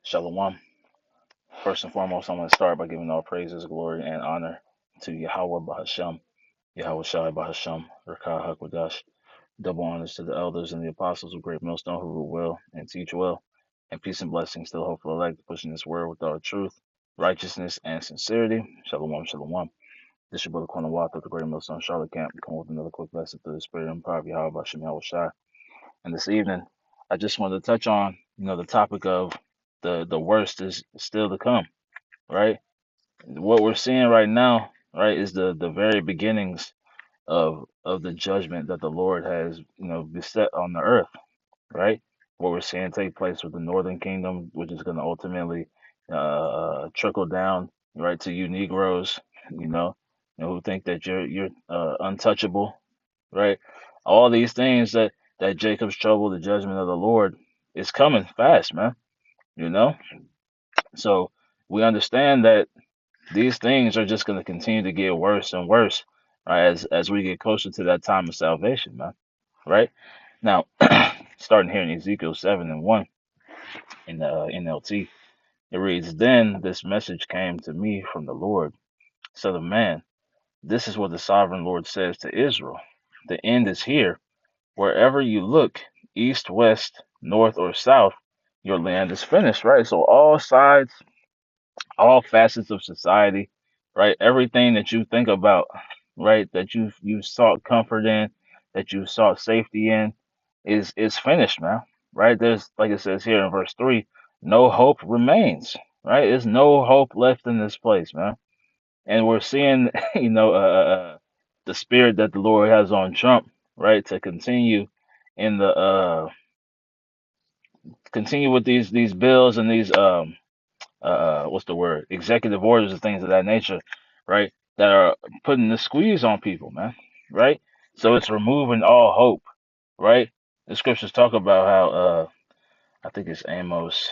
Shalom. First and foremost, I want to start by giving all praises, glory, and honor to Yahweh Bahasham, Yahweh Shai Bahasham, Rakah Hakwadash. Double honors to the elders and the apostles of Great Millstone who rule well and teach well, and peace and blessings to the hopeful elect, pushing this word with all truth, righteousness, and sincerity. Shalom, shalom. This is your brother Corner Walk of the Great Millstone Charlotte Camp. Come with another quick lesson through the spirit and power of Yahweh Bahasham, Yahweh Shai. And this evening, I just wanted to touch on, the topic of the worst is still to come, right? What we're seeing right now, right, is the very beginnings of the judgment that the Lord has, beset on the earth, right? What we're seeing take place with the Northern Kingdom, which is going to ultimately trickle down, right, to you Negroes, who think that you're untouchable, right? All these things that Jacob's trouble, the judgment of the Lord, is coming fast, man. You know, so we understand that these things are just going to continue to get worse and worse, right, as we get closer to that time of salvation, man. Right now, starting here in Ezekiel 7:1 in the NLT, it reads, "Then this message came to me from the Lord, Son of man. This is what the sovereign Lord says to Israel: The end is here. Wherever you look, east, west, north, or south, your land is finished." Right. So all sides, all facets of society, right? Everything that you think about, right? That you sought comfort in, that you sought safety in, is finished, man. Right? There's, like it says here in verse 3, no hope remains. Right? There's no hope left in this place, man. And we're seeing, the spirit that the Lord has on Trump, right, to in the continue with these bills and these what's the word, executive orders and things of that nature, right, that are putting the squeeze on people, man, right? So it's removing all hope, right? The scriptures talk about how I think it's Amos,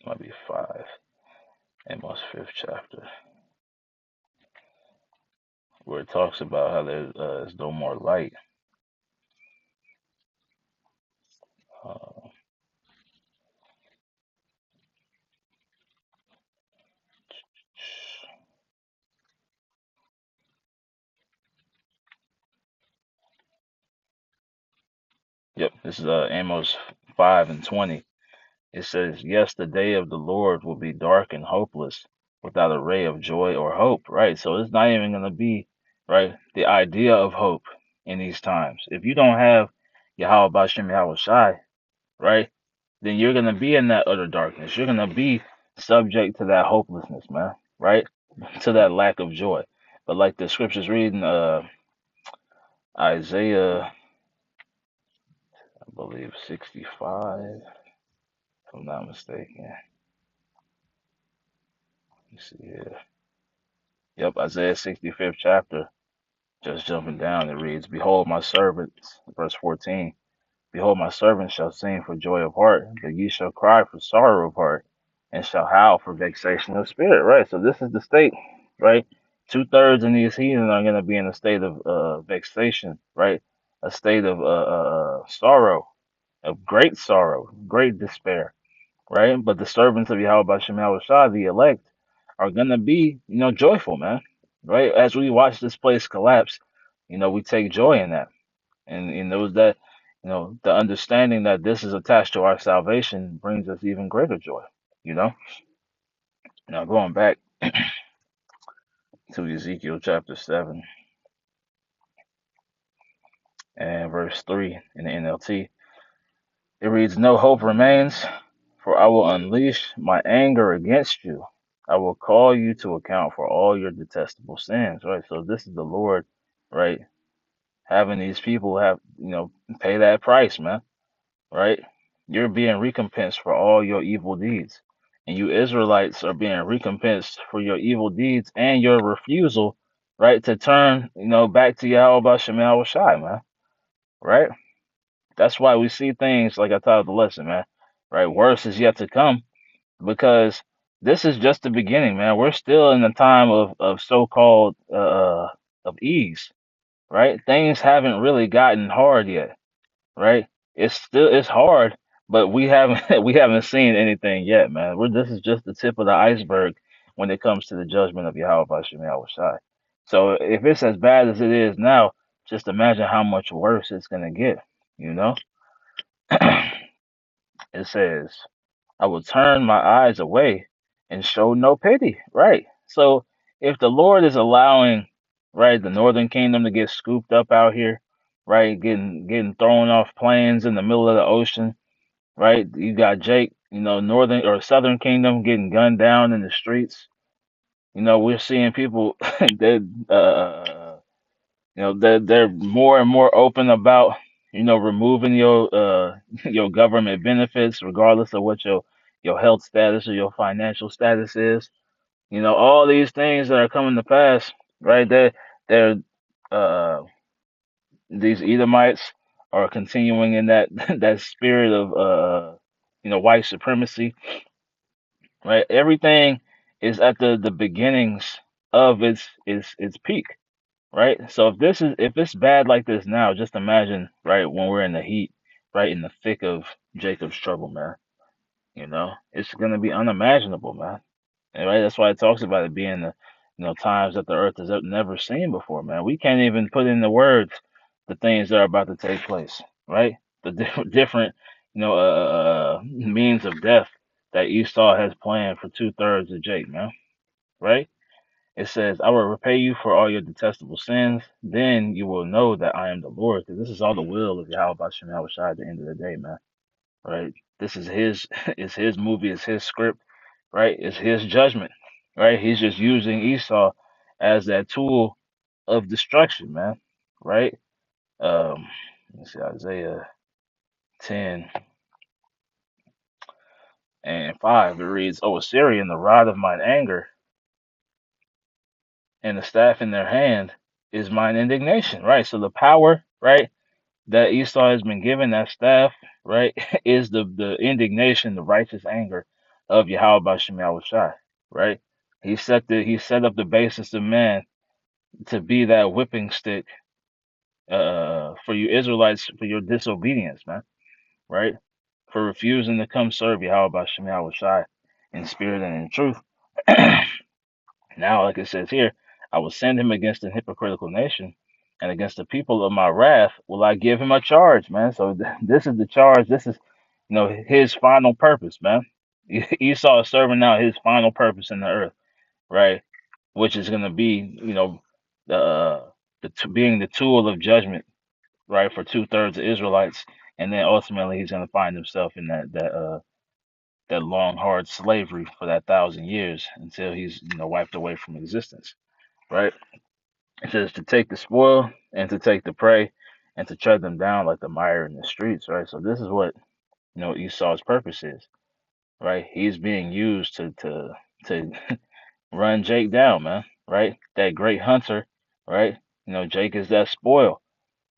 might be 5, Amos 5th chapter, where it talks about how there's no more light. uh, yep, this is Amos 5:20. It says, "Yes, the day of the Lord will be dark and hopeless, without a ray of joy or hope." Right? So it's not even going to be, right, the idea of hope in these times. If you don't have Yahweh Bashem Yahweh Shai, right, then you're going to be in that utter darkness. You're going to be subject to that hopelessness, man, right? To that lack of joy. But like the scriptures read in Isaiah, I believe 65, if I'm not mistaken. Let me see here. Yep, Isaiah 65th chapter. Just jumping down, it reads, "Behold, my servants," verse 14, "Behold, my servants shall sing for joy of heart, but ye shall cry for sorrow of heart, and shall howl for vexation of spirit." Right? So this is the state, right? Two-thirds of these heathen are going to be in a state of vexation, right? A state of sorrow, of great sorrow, great despair, right? But the servants of Yahweh Bashem Yahweh Shah, the elect, are gonna be, joyful, man. Right? As we watch this place collapse, we take joy in that. And that, the understanding that this is attached to our salvation brings us even greater joy, you know? Now going back to Ezekiel chapter 7 and verse 3 in the NLT, it reads, "No hope remains, for I will unleash my anger against you. I will call you to account for all your detestable sins." Right? So this is the Lord, right? Having these people pay that price, man. Right? You're being recompensed for all your evil deeds. And you Israelites are being recompensed for your evil deeds and your refusal, right, to turn, back to Yahweh Bashem Yahweh Shai, man. Right? That's why we see things like I taught the lesson, man. Right? Worse is yet to come, because this is just the beginning, man. We're still in the time of so-called of ease, right? Things haven't really gotten hard yet, right? it's hard, but we haven't we haven't seen anything yet, man. This is just the tip of the iceberg when it comes to the judgment of Yahweh Bashem Yahushai. So if it's as bad as it is now, just imagine how much worse it's gonna get. You know, it says, "I will turn my eyes away and show no pity." Right. So if the Lord is allowing, right, the Northern Kingdom to get scooped up out here, right, getting thrown off planes in the middle of the ocean, right? You got Jake, Northern or Southern Kingdom getting gunned down in the streets. We're seeing people that, they're more and more open about, removing your, your government benefits, regardless of what your health status or your financial status is. All these things that are coming to pass, right? They're, uh, these Edomites are continuing in that that spirit of, white supremacy, right? Everything is at the beginnings of its peak, right? So if it's bad like this now, just imagine, right, when we're in the heat, right, in the thick of Jacob's trouble, man. It's gonna be unimaginable, man. And right, that's why it talks about it being the, times that the earth has never seen before, man. We can't even put into words the things that are about to take place, right? The different, means of death that Esau has planned for 2/3 of Jake, man. Right? It says, "I will repay you for all your detestable sins. Then you will know that I am the Lord." Because this is all the will of Yahweh Bashem Yahushua at the end of the day, man. Right? This is his, it's his movie, it's his script, right? It's his judgment, right? He's just using Esau as that tool of destruction, man. Right? Let's see, Isaiah 10:5. It reads, "O Assyrian, the rod of mine anger and the staff in their hand is mine indignation." Right? So the power, right, that Esau has been given, that staff, right, is the indignation, the righteous anger of Yahweh Bashem Yahushai, right? He set up the basis of man to be that whipping stick, for you Israelites, for your disobedience, man, right? For refusing to come serve Yahweh Bashem Yahushai in spirit and in truth. Now, like it says here, "I will send him against an hypocritical nation, and against the people of my wrath will I give him a charge," man. So this is the charge. This is, his final purpose, man. Esau is serving out his final purpose in the earth, right? Which is going to be, the, being the tool of judgment, right, for 2/3 of Israelites, and then ultimately he's going to find himself in that long hard slavery for that 1,000 years until he's, wiped away from existence, right? It says to take the spoil and to take the prey and to tread them down like the mire in the streets, right? So this is what, Esau's purpose is, right? He's being used to run Jake down, man, right? That great hunter, right? Jake is that spoil,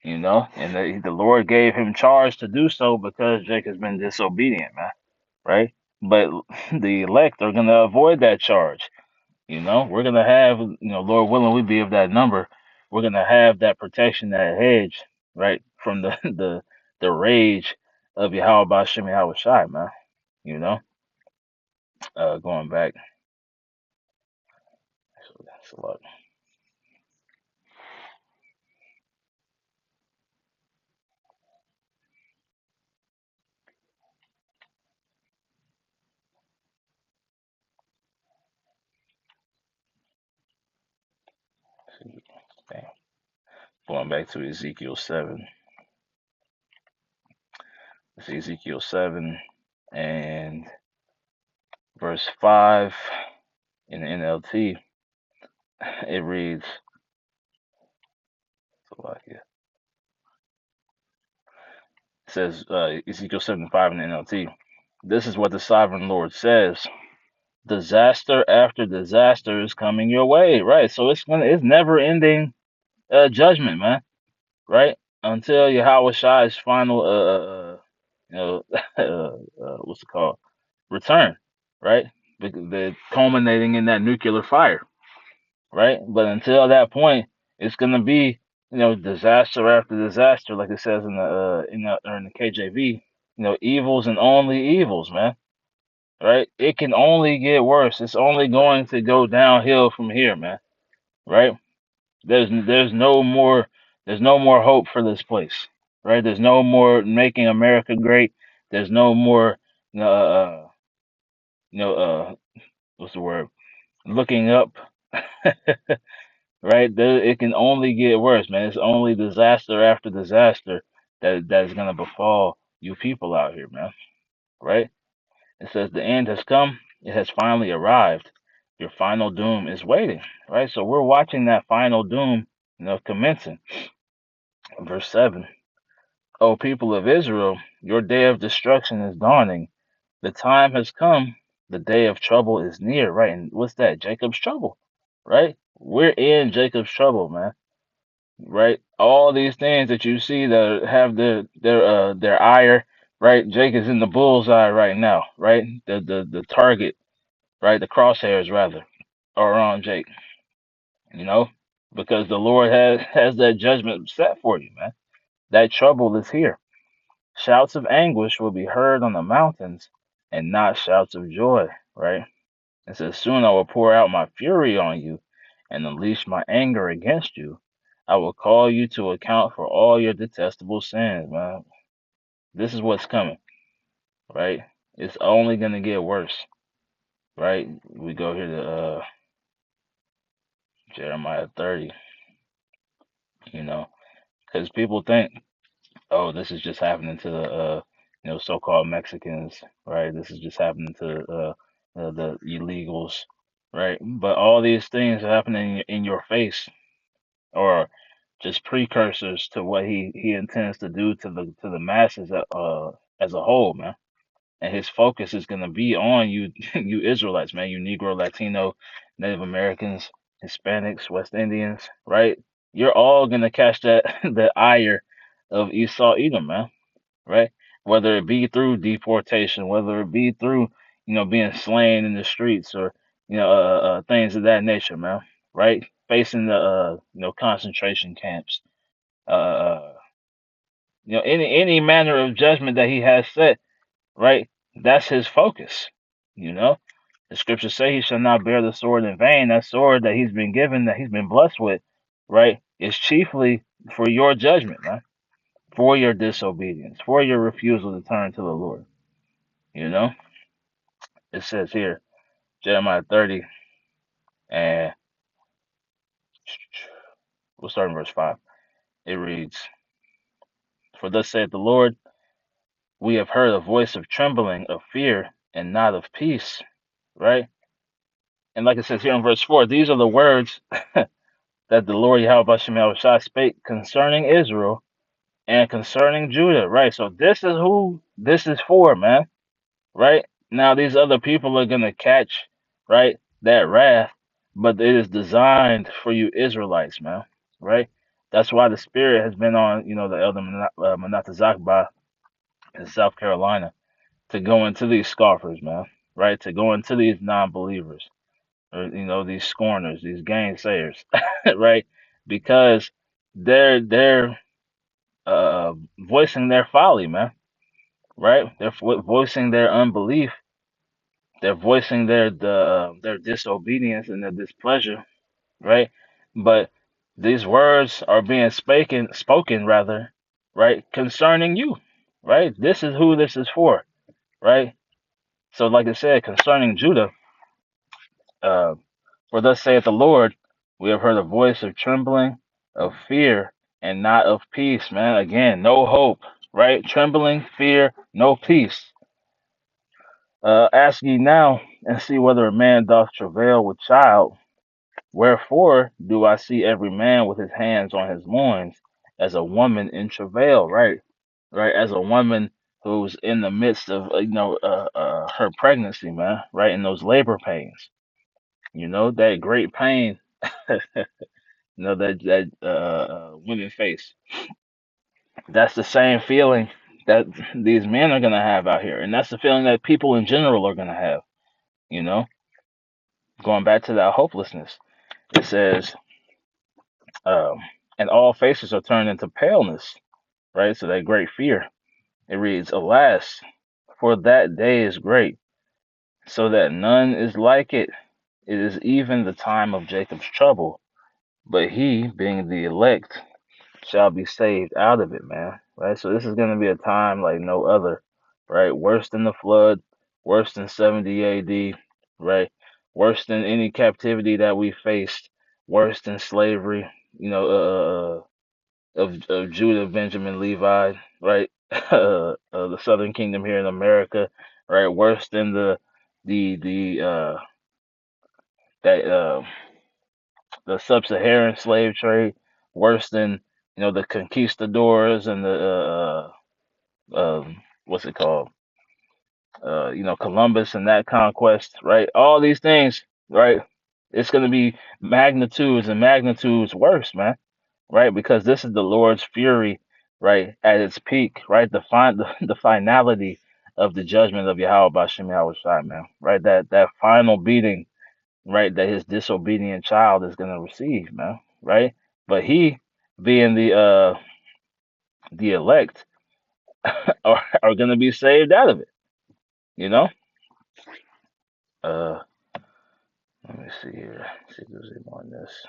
and the Lord gave him charge to do so because Jake has been disobedient, man, right? But the elect are gonna avoid that charge. We're gonna have, Lord willing, we be of that number. We're gonna have that protection, that hedge, right, from the the rage of Yahweh Bashem Yahushai, man. You know, going back, so that's a lot. Damn. Going back to Ezekiel 7. It's Ezekiel 7 and verse 5 in the NLT. It reads, Slovakia. It says, Ezekiel 7:5 in the NLT. "This is what the sovereign Lord says: disaster after disaster is coming your way." Right. So it's never ending, judgment, man. Right. Until Yahweh Shai's final, what's it called? Return. Right. The culminating in that nuclear fire. Right. But until that point, it's gonna be disaster after disaster, like it says in the KJV. Evils and only evils, man. Right? It can only get worse. It's only going to go downhill from here, man. Right? There's no more hope for this place. Right? There's no more making America great. There's no more uh, uh you know what's the word? Looking up. Right? It can only get worse, man. It's only disaster after disaster that is gonna befall you people out here, man. Right? It says the end has come. It has finally arrived. Your final doom is waiting. Right? So we're watching that final doom, commencing. Verse 7. O people of Israel, your day of destruction is dawning. The time has come. The day of trouble is near. Right? And what's that? Jacob's trouble. Right? We're in Jacob's trouble, man. Right? All these things that you see that have their ire, right? Jake is in the bullseye right now, right? The target, right? The crosshairs rather are on Jake, you know, because the Lord has that judgment set for you, man. That trouble is here. Shouts of anguish will be heard on the mountains, and not shouts of joy, right? It says, soon I will pour out my fury on you and unleash my anger against you. I will call you to account for all your detestable sins, man. This is what's coming, right? It's only going to get worse, right? We go here to Jeremiah 30, you know, because people think, oh, this is just happening to the, so-called Mexicans, right? This is just happening to the illegals, right? But all these things are happening in your face, or just precursors to what he intends to do to the masses as a whole, man. And his focus is going to be on you, you Israelites, man, you Negro, Latino, Native Americans, Hispanics, West Indians, right? You're all going to catch that the ire of Esau, Edom, man, right? Whether it be through deportation, whether it be through being slain in the streets, or things of that nature, man, right? Facing the concentration camps, uh, uh, any manner of judgment that he has set, right? That's his focus. You know, the scriptures say he shall not bear the sword in vain. That sword that he's been given, that he's been blessed with, right, is chiefly for your judgment, man, for your disobedience, for your refusal to turn to the Lord. You know, it says here, Jeremiah 30, and we'll start in verse 5. It reads, for thus saith the Lord, we have heard a voice of trembling, of fear, and not of peace, right? And like it says here in verse 4, these are the words that the Lord Yahweh Bashem Yahushua spake concerning Israel and concerning Judah, right? So this is who this is for, man, right? Now these other people are gonna catch, right, that wrath, but it is designed for you Israelites, man, right? That's why the Spirit has been on, the Elder Manata Zakba in South Carolina to go into these scoffers, man, right? To go into these non-believers, or these scorners, these gainsayers, right? Because they're voicing their folly, man, right? They're voicing their unbelief. They're voicing their disobedience and their displeasure, right? But these words are being spoken rather, right, concerning you, right? This is who this is for, right? So, like I said, concerning Judah, uh, for thus saith the Lord, we have heard a voice of trembling, of fear, and not of peace, man. Again, no hope, right? Trembling, fear, no peace. Ask ye now, and see whether a man doth travail with child. Wherefore do I see every man with his hands on his loins, as a woman in travail, right? Right, as a woman who's in the midst of her pregnancy, man, right, in those labor pains, that great pain, that women face. That's the same feeling that these men are gonna have out here, and that's the feeling that people in general are gonna have. You know, going back to that hopelessness, it says, um, and all faces are turned into paleness, right? So that great fear. It reads, Alas, for that day is great, so that none is like it. It is even the time of Jacob's trouble, but he, being the elect, shall be saved out of it, man. Right? So this is going to be a time like no other, right? Worse than the flood, worse than 70 AD, right? Worse than any captivity that we faced, worse than slavery, you know, of Judah, Benjamin, Levi, right? The Southern Kingdom here in America, right? Worse than the that the sub-Saharan slave trade, worse than the conquistadors and the what's it called? Columbus and that conquest, right? All these things, right? It's gonna be magnitudes and magnitudes worse, man, right? Because this is the Lord's fury, right, at its peak, right? The finality of the judgment of Yahweh Bashem Yahweh Shai, man, right? That final beating, right, that his disobedient child is gonna receive, man, right? But he, being the elect, are gonna be saved out of it, you know. Uh, Let me see here. See if there's any more on this.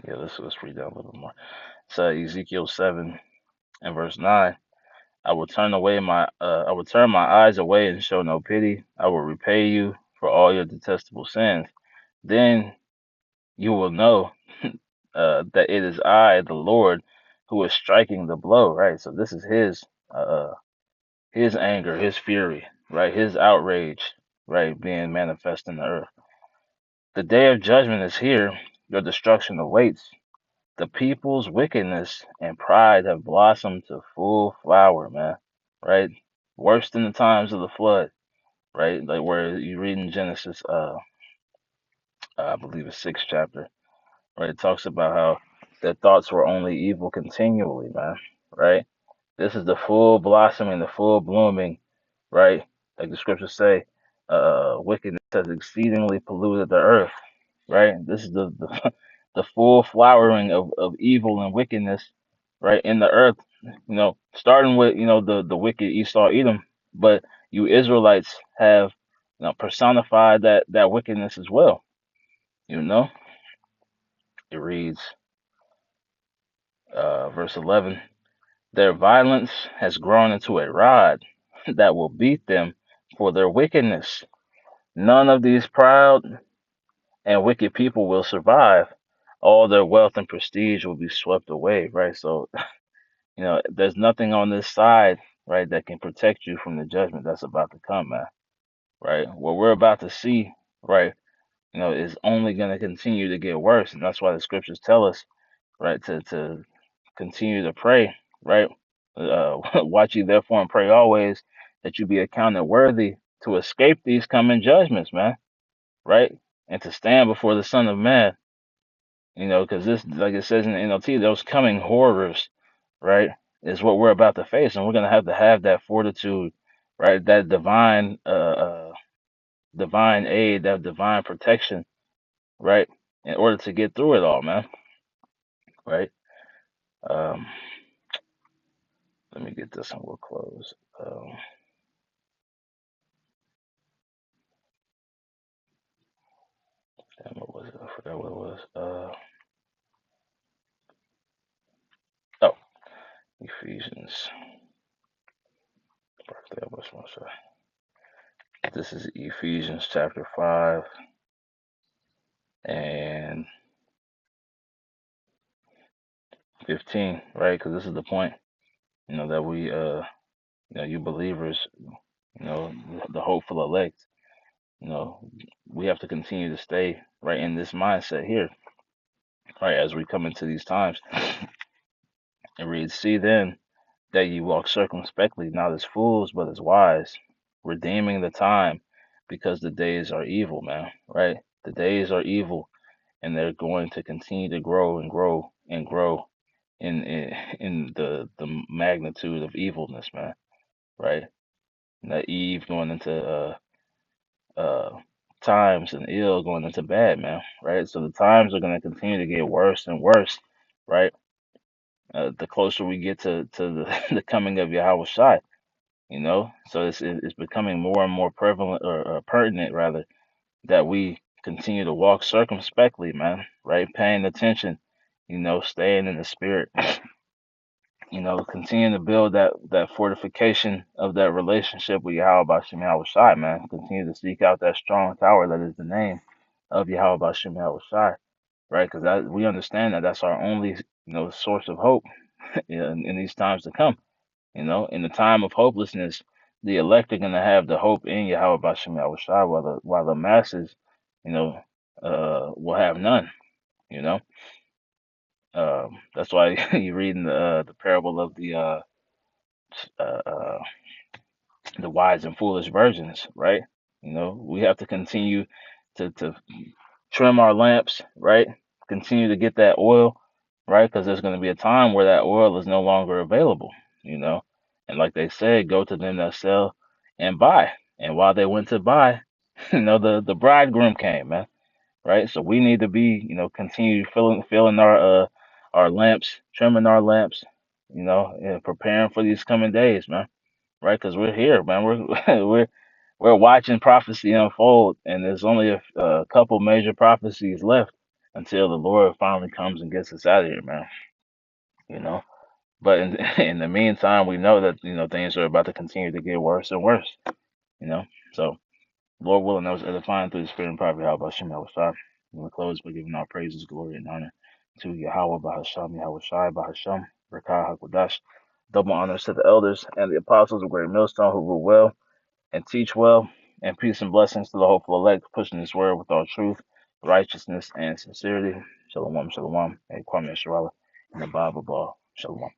Yeah, let's read that a little more. So Ezekiel 7 and verse 9. I will turn my eyes away and show no pity. I will repay you for all your detestable sins. Then you will know that it is I, the Lord, who is striking the blow. Right. So this is his anger, his fury, right, his outrage, right, being manifest in the earth. The day of judgment is here. Your destruction awaits. The people's wickedness and pride have blossomed to full flower, man. Right? Worse than the times of the flood, right? Like where you read in Genesis, I believe it's sixth chapter, right? It talks about how their thoughts were only evil continually, man. Right? This is the full blossoming, the full blooming, right? Like the scriptures say, wickedness has exceedingly polluted the earth, right? This is the the full flowering of evil and wickedness, right, in the earth. Starting with the wicked Esau, Edom, but you Israelites have personified that wickedness as well. You know, it reads, verse 11. Their violence has grown into a rod that will beat them for their wickedness. None of these proud and wicked people will survive. All their wealth and prestige will be swept away, right? So, there's nothing on this side, right, that can protect you from the judgment that's about to come, man, right? What we're about to see, right, is only going to continue to get worse. And that's why the scriptures tell us, right, to continue to pray, right? Watch ye therefore and pray always that you be accounted worthy to escape these coming judgments, man, right? And to stand before the Son of Man, because this, like it says in the NLT, those coming horrors, right, is what we're about to face. And we're going to have that fortitude, right? That divine aid, that divine protection, right? In order to get through it all, man, right? Um, Let me get this and we'll close. Damn, what was it? I forgot what it was. Oh, Ephesians. Birthday, I was going to say. This is Ephesians chapter 5 and 15, right? Because this is the point, that we, you believers, the hopeful elect, we have to continue to stay right in this mindset here, right? As we come into these times, it reads, See then that ye walk circumspectly, not as fools, but as wise, redeeming the time, because the days are evil, man, right? The days are evil, and they're going to continue to grow and grow and grow, in the magnitude of evilness, man. Right? And that Eve going into uh times and ill going into bad, man. Right? So the times are going to continue to get worse and worse. Right? The closer we get to the, the coming of Yahweh Shai, so it's becoming more and more prevalent or pertinent rather that we continue to walk circumspectly, man, right? Paying attention, staying in the spirit, continuing to build that fortification of that relationship with Yahweh Bashim Yahweh Shai, man. Continue to seek out that strong tower that is the name of Yahweh Bashim Yahweh Shai, right? Because we understand that that's our only, source of hope in these times to come. In the time of hopelessness, the elect are going to have the hope in Yahweh Bashim Yahweh Shai, while the masses, you know, will have none. You know, that's why you read in the parable of uh, uh, the wise and foolish virgins, right? We have to continue to trim our lamps, right? Continue to get that oil, right? Because there's going to be a time where that oil is no longer available, you know. And like they said, go to them that sell and buy. And while they went to buy, the bridegroom came, man, right? So we need to be, continue filling our lamps, trimming our lamps, and preparing for these coming days, man, right? Because we're here, man. We're we're watching prophecy unfold, and there's only a couple major prophecies left until the Lord finally comes and gets us out of here, man. You know. But in in the meantime, we know that things are about to continue to get worse and worse. You know. So Lord willing, that was edifying through the Spirit and prophet. How about Shem Shai? We'll close by giving our praises, glory, and honor to Yahweh Bahasham, Yahweh Shai Bahasham, Rakah Hakwadash. Double honors to the elders and the apostles of Great Millstone who rule well and teach well, and peace and blessings to the hopeful elect, pushing this word with all truth, righteousness, and sincerity. Shalom, shalom, and Kwame Sharala, and the Bible Ball. Shalom.